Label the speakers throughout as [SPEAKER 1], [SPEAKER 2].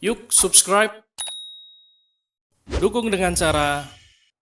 [SPEAKER 1] Yuk subscribe, dukung dengan cara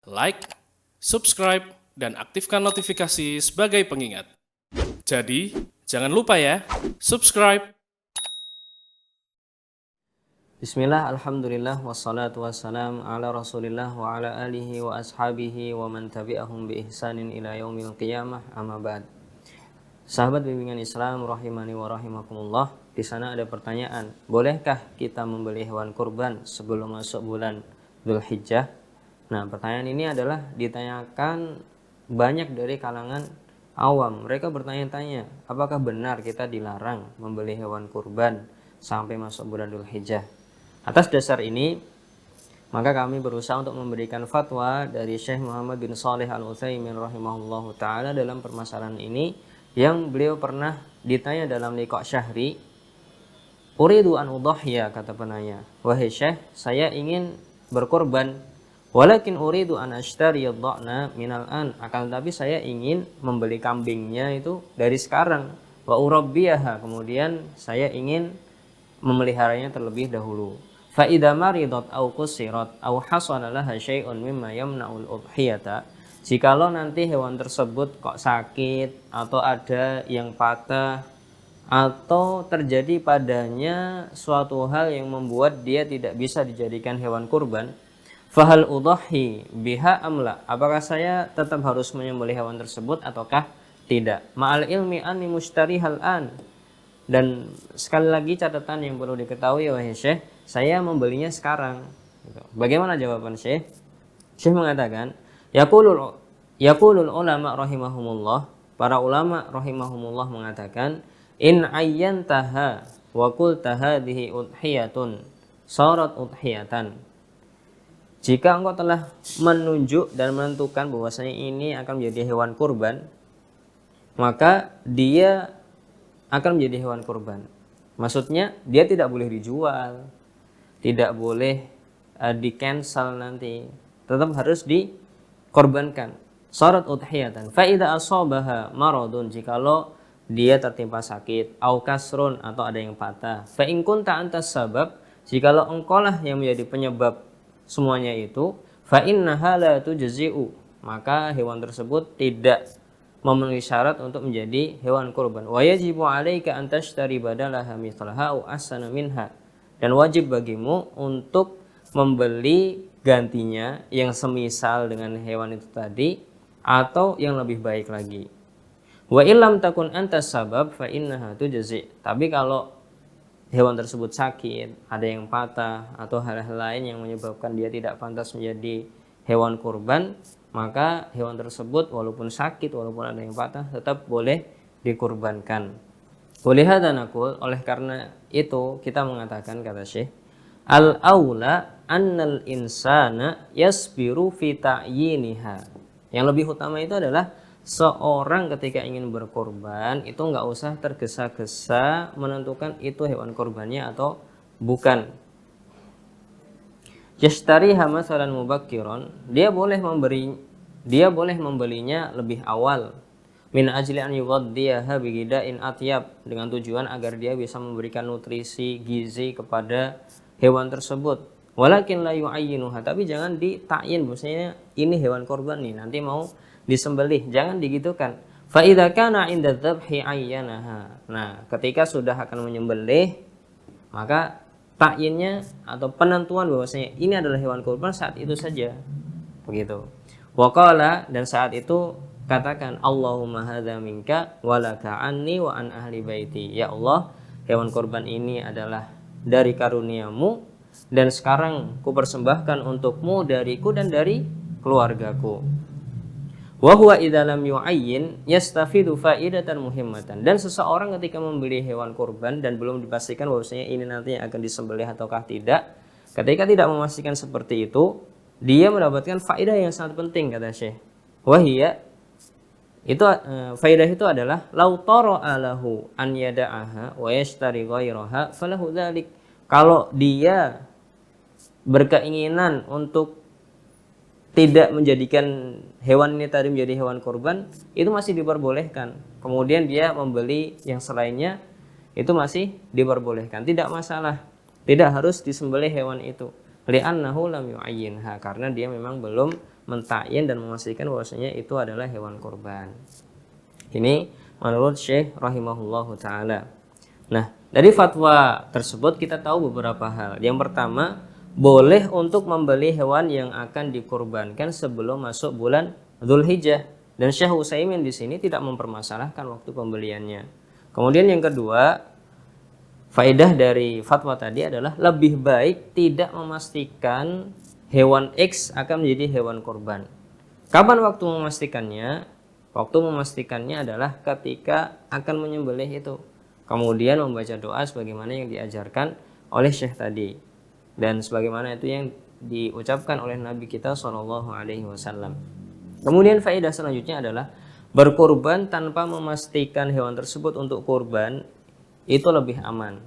[SPEAKER 1] like, subscribe, dan aktifkan notifikasi sebagai pengingat. Jadi, jangan lupa ya, subscribe.
[SPEAKER 2] Bismillah, alhamdulillah, wassalatu wassalam ala rasulillah wa ala alihi wa ashabihi wa man tabi'ahum bi ihsanin ila yaumil qiyamah, amma ba'd. Sahabat bimbingan Islam rahimani wa rahimakumullah, di sana ada pertanyaan, bolehkah kita membeli hewan kurban sebelum masuk bulan Dzulhijjah? Nah, pertanyaan ini adalah ditanyakan banyak dari kalangan awam. Mereka bertanya-tanya, apakah benar kita dilarang membeli hewan kurban sampai masuk bulan Dzulhijjah? Atas dasar ini, maka kami berusaha untuk memberikan fatwa dari Syekh Muhammad bin Shalih Al-Utsaimin rahimahullahu taala dalam permasalahan ini, yang beliau pernah ditanya dalam liqa' syahri, "Uridu an udhhiya," kata penanya, "Wahai Syekh, saya ingin berkorban, walakin uridu an ashtari ad-dha'na minal an, akan tetapi saya ingin membeli kambingnya itu dari sekarang, wa urabbiyaha, kemudian saya ingin memeliharanya terlebih dahulu. Fa idza maridat aw qusirat aw hasala laha syai'un mimma yamna'ul udhiyata," jikalau nanti hewan tersebut kok sakit atau ada yang patah atau terjadi padanya suatu hal yang membuat dia tidak bisa dijadikan hewan kurban, fahal udhi biha amla, apakah saya tetap harus menyembelih hewan tersebut ataukah tidak? Ma'al ilmi anni mustarihal an, dan sekali lagi catatan yang perlu diketahui wahai Syekh, saya membelinya sekarang. Bagaimana jawaban Syekh? Syekh mengatakan, yaqulul ulama rahimahumullah, para ulama rahimahumullah mengatakan, in ayyantaha wa qulta hadhihi udhiyatun sarat udhiyatan, jika engkau telah menunjuk dan menentukan bahwasanya ini akan menjadi hewan kurban, maka dia akan menjadi hewan kurban. Maksudnya dia tidak boleh dijual, tidak boleh di-cancel nanti, tetap harus dikorbankan. Sarat udhiyatan. Fa idza asabaha maradun, jikalau dia tertimpa sakit, au kasrun, atau ada yang patah. Fa in kunta antas sabab, jikalau engkaulah yang menjadi penyebab semuanya itu, fa innaha la tujzi'u, maka hewan tersebut tidak memenuhi syarat untuk menjadi hewan kurban. Wa yajibu 'alaika an tashtari badalaha mithlaha aw ahsana minha, dan wajib bagimu untuk membeli gantinya yang semisal dengan hewan itu tadi atau yang lebih baik lagi. Wa illam takun antas sabab fa innaha tujzi', tapi kalau hewan tersebut sakit, ada yang patah atau hal-hal lain yang menyebabkan dia tidak pantas menjadi hewan kurban, maka hewan tersebut walaupun sakit, walaupun ada yang patah, tetap boleh dikurbankan. Oleh hadanakul, oleh karena itu kita mengatakan, kata Syekh, al-aula annal insana yasbiru fi ta'yiniha. Yang lebih utama itu adalah seorang ketika ingin berkorban itu nggak usah tergesa-gesa menentukan itu hewan korbannya atau bukan. Yashtariha masalan mubakkiron, dia boleh membelinya lebih awal, min ajli an yughaddiyaha bighida'in atyab, dengan tujuan agar dia bisa memberikan nutrisi gizi kepada hewan tersebut. Walakin la yu'ayyinuha, tapi jangan ditakyin bahwasanya ini hewan korban nih, nanti mau disembelih, jangan digitukan. Fa idza kana 'inda dzabhi ayyanaha, nah ketika sudah akan menyembelih, maka takyinnya atau penentuan bahwasanya ini adalah hewan kurban saat itu saja, begitu. Wa qala, dan saat itu katakan, Allahumma hadza minka wa laka anni wa an ahli baiti, ya Allah, hewan kurban ini adalah dari karuniamu, dan sekarang ku persembahkan untukmu dariku dan dari keluargaku. Wa huwa idza lam yu'ayyin yastafidu faidatan muhimmatan, dan seseorang ketika membeli hewan kurban dan belum dipastikan bahwasanya ini nantinya akan disembelih ataukah tidak, ketika tidak memastikan seperti itu, dia mendapatkan faedah yang sangat penting, kata Syekh. Wahia, itu faedah itu adalah lau tara'a lahu an yada'aha wa yashtari ghairaha falahu dzalik, kalau dia berkeinginan untuk tidak menjadikan hewan ini tadi menjadi hewan kurban, itu masih diperbolehkan. Kemudian dia membeli yang selainnya, itu masih diperbolehkan, tidak masalah. Tidak harus disembelih hewan itu. Li'annahu lam yu'ayyinha, karena dia memang belum mentakyin dan memastikan bahwasanya itu adalah hewan kurban. Ini menurut Syekh rahimahullahu taala. Nah, dari fatwa tersebut kita tahu beberapa hal. Yang pertama, boleh untuk membeli hewan yang akan dikurbankan sebelum masuk bulan Dzulhijjah. Dan Syekh Utsaimin di sini tidak mempermasalahkan waktu pembeliannya. Kemudian yang kedua, faedah dari fatwa tadi adalah lebih baik tidak memastikan hewan X akan menjadi hewan kurban. Kapan waktu memastikannya? Waktu memastikannya adalah ketika akan menyembelih itu. Kemudian membaca doa sebagaimana yang diajarkan oleh Syekh tadi. Dan sebagaimana itu yang diucapkan oleh Nabi kita SAW. Kemudian faedah selanjutnya adalah berkurban tanpa memastikan hewan tersebut untuk kurban itu lebih aman.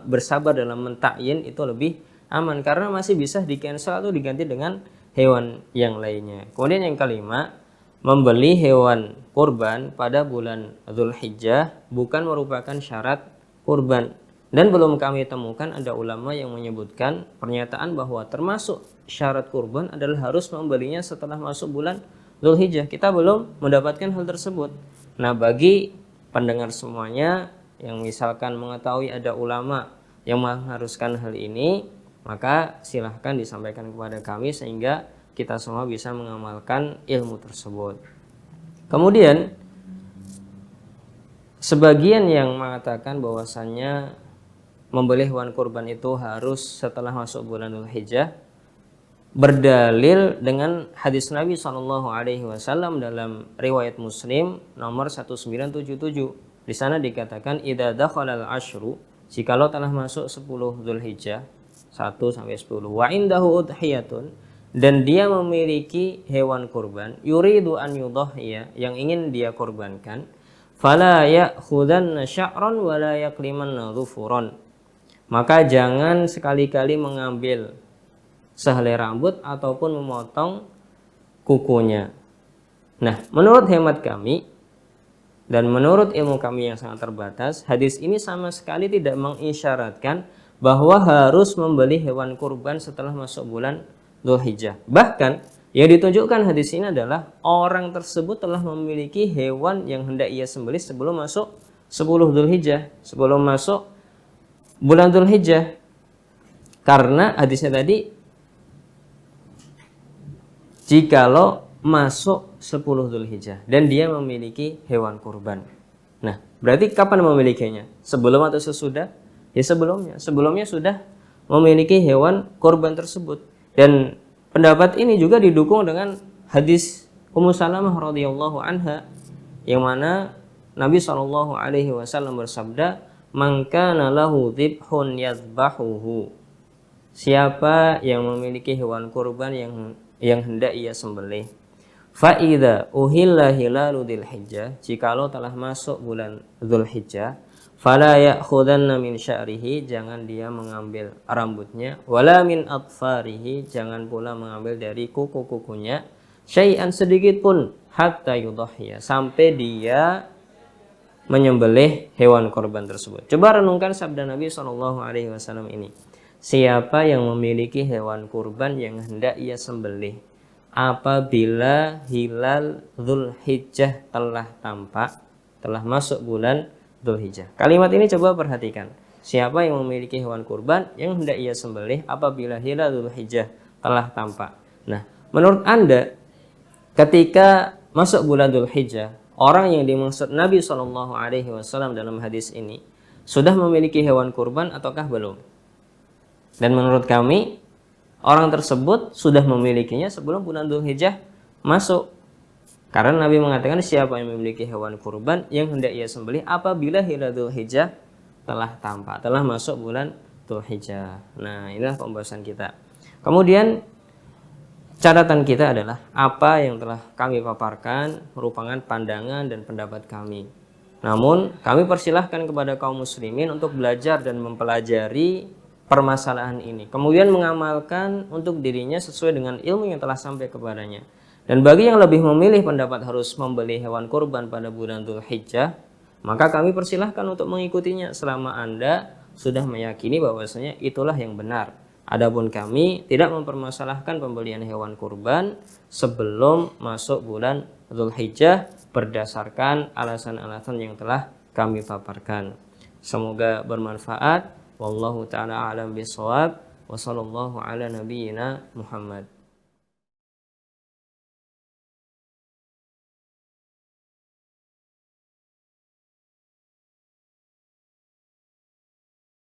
[SPEAKER 2] Bersabar dalam mentakyin itu lebih aman karena masih bisa di-cancel atau diganti dengan hewan yang lainnya. Kemudian yang kelima, membeli hewan kurban pada bulan Dzulhijjah bukan merupakan syarat kurban. Dan belum kami temukan ada ulama yang menyebutkan pernyataan bahwa termasuk syarat kurban adalah harus membelinya setelah masuk bulan Dzulhijjah. Kita belum mendapatkan hal tersebut. Nah, bagi pendengar semuanya yang misalkan mengetahui ada ulama yang mengharuskan hal ini, maka silahkan disampaikan kepada kami sehingga kita semua bisa mengamalkan ilmu tersebut. Kemudian sebagian yang mengatakan bahwasannya membeli hewan kurban itu harus setelah masuk bulan Dzulhijjah berdalil dengan hadis Nabi SAW dalam riwayat Muslim nomor 1977. Di sana dikatakan idza dakhalal asyru, jikalau telah masuk 10 Dzulhijjah 1 sampai 10, wa indahu udhiyatun, dan dia memiliki hewan kurban, yuridu an yudhhiya, yang ingin dia kurbankan, fala ya'khudanna sya'ran wa la yaklimanna dhufuran, maka jangan sekali-kali mengambil sehelai rambut ataupun memotong kukunya. Nah, menurut hemat kami dan menurut ilmu kami yang sangat terbatas, hadis ini sama sekali tidak mengisyaratkan bahwa harus membeli hewan kurban setelah masuk bulan Dzulhijjah. Bahkan yang ditunjukkan hadis ini adalah orang tersebut telah memiliki hewan yang hendak ia sembelih sebelum masuk 10 Dzulhijjah, sebelum masuk bulan Dzulhijjah. Karena hadisnya tadi jikalau masuk 10 Dzulhijjah dan dia memiliki hewan kurban. Nah, berarti kapan memilikinya? Sebelum atau sesudah? Ya sebelumnya. Sebelumnya sudah memiliki hewan kurban tersebut. Dan pendapat ini juga didukung dengan hadis Ummu Salamah radhiyallahu anha yang mana Nabi SAW bersabda, "Man kana lahu dhibhun yadhbahuhu." Siapa yang memiliki hewan kurban yang hendak ia sembelih, fa idza uhilla hilalu dzulhijjah, jikalau telah masuk bulan Dzulhijjah, fala ya'khudanna min sya'rihi, jangan dia mengambil rambutnya, wala min atfarihi, jangan pula mengambil dari kuku-kukunya, syai'an sedikit pun, hatta yudhhiya, sampai dia menyembelih hewan korban tersebut. Coba renungkan sabda Nabi SAW ini. Siapa yang memiliki hewan kurban yang hendak ia sembelih apabila hilal Dzulhijjah telah tampak, telah masuk bulan Dzulhijjah. Kalimat ini coba perhatikan. Siapa yang memiliki hewan kurban yang hendak ia sembelih apabila hilal Dzulhijjah telah tampak. Nah, menurut Anda ketika masuk bulan Dzulhijjah, orang yang dimaksud Nabi SAW dalam hadis ini sudah memiliki hewan kurban ataukah belum? Dan menurut kami, orang tersebut sudah memilikinya sebelum bulan Dzulhijjah masuk. Karena Nabi mengatakan siapa yang memiliki hewan kurban yang hendak ia sembelih apabila hilal Dzulhijjah telah tampak, telah masuk bulan Dzulhijjah. Nah, inilah pembahasan kita. Kemudian catatan kita adalah apa yang telah kami paparkan merupakan pandangan dan pendapat kami. Namun, kami persilahkan kepada kaum muslimin untuk belajar dan mempelajari permasalahan ini, kemudian mengamalkan untuk dirinya sesuai dengan ilmu yang telah sampai kepadanya. Dan bagi yang lebih memilih pendapat harus membeli hewan kurban pada bulan Dzulhijjah, maka kami persilahkan untuk mengikutinya selama Anda sudah meyakini bahwasanya itulah yang benar. Adapun kami tidak mempermasalahkan pembelian hewan kurban sebelum masuk bulan Dzulhijjah berdasarkan alasan-alasan yang telah kami paparkan. Semoga bermanfaat. Wallahu taala alam bisawab. Wassallallahu ala nabiyyina Muhammad.